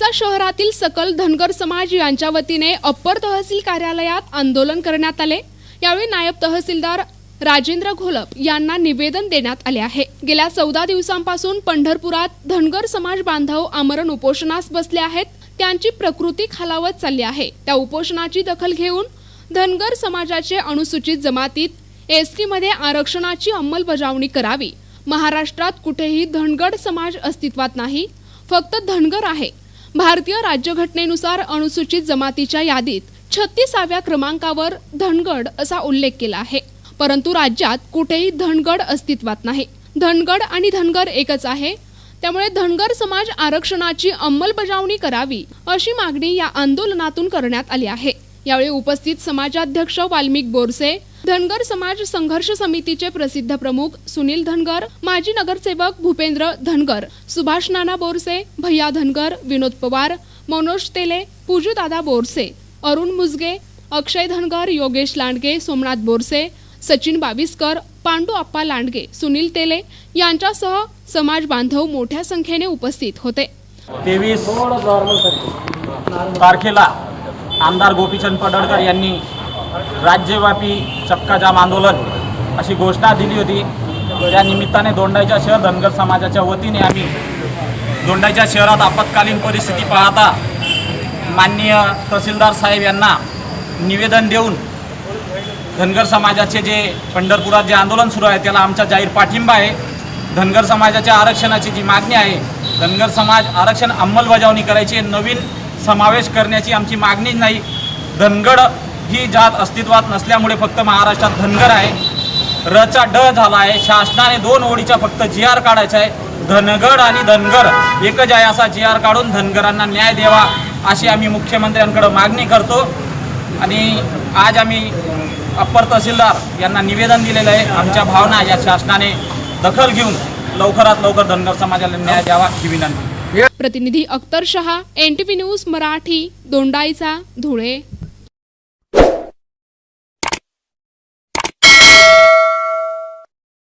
दोंडाईचा शहरातील सकल धनगर समाज यांच्या वतीने अप्पर तहसील कार्यालयात आंदोलन करण्यात आले। यावेळी नायब तहसीलदार राजेंद्र घोलप यांना निवेदन देण्यात आले आहे। गेल्या 14 दिवसांपासून पंढरपुरात धनगर समाज बांधव आमरण उपोषणास बसले आहेत। त्यांची प्रकृती खालावत चालली आहे। त्या उपोषणाची दखल घेऊन धनगर समाजाचे अनुसूचित जमातीत एसटी मध्ये आरक्षणाची अंमलबजावणी करावी। महाराष्ट्रात कुठेही धनगर समाज अस्तित्वात नाही, फक्त धनगर आहे। भारतीय राज्यघटनेनुसार अनुसूचित जमातीच्या यादीत 36व्या क्रमांकावर धनगड असा उल्लेख केला आहे, परंतु राज्यात कुठेही धनगड अस्तित्वात नाही। धनगड आणि धनगर एकच आहे। त्यामुळे धनगर समाज आरक्षणाची अंमलबजावणी करावी अशी मागणी या आंदोलनातून करण्यात आली आहे। यावेळी उपस्थित समाजाध्यक्ष वाल्मिक बोरसे, धनगर समाज संघर्ष समितीचे प्रसिद्ध प्रमुख सुनील धनगर, माजी नगरसेवक भूपेंद्र धनगर, सुभाष नाना बोरसे, भैया धनगर, विनोद पवार, मनोज तेले, पूजू दादा बोरसे, अरुण मुजगे, अक्षय धनगर, योगेश लांडगे, सोमनाथ बोरसे, सचिन बाविस्कर, पांडू आप्पा लांडगे, सुनील तेले यांच्यासह समाज बांधव मोठ्या संख्येने उपस्थित होते। 23 तारखेला आमदार गोपीचंद पडळकर यांनी राज्यव्यापी चक्काजाम आंदोलन अशी घोषणा दिली होती। त्या निमित्ताने दोंडाईच्या शहर धनगर समाजाच्या वतीने आम्ही दोंडाईच्या शहरात आपत्कालीन परिस्थिती पाहता माननीय तहसीलदार साहेब यांना निवेदन देऊन धनगर समाजाचे जे पंढरपुरात जे आंदोलन सुरू आहे त्याला आमचा जाहीर पाठिंबा आहे। धनगर समाजाच्या आरक्षणाची जी मागणी आहे, धनगर समाज आरक्षण अंमलबजावणी करायची, नवीन समावेश करण्याची आमची मागणी नाही। धनगड ही जात अस्तित्वात नसल्यामुळे फक्त महाराष्ट्रात धनगर आहे। रचा ड झाला आहे। शासनाने 2 ओळीचा फक्त GR काढायचा आहे। धनगड आणि धनगर एकच आहे असा GR काढून धनगरांना न्याय द्यावा अशी आम्ही मुख्यमंत्र्यांकडे मागणी करतो। आणि आज आम्ही अप्पर तहसीलदार यांना निवेदन दिलेलं आहे। आमच्या भावना या शासनाने दखल घेऊन लवकरात लवकर धनगर समाजाला न्याय द्यावा ही विनंती। प्रतिनिधी अख्तर शहा, NTV न्यूज मराठी, दोंडाईचा, धुळे।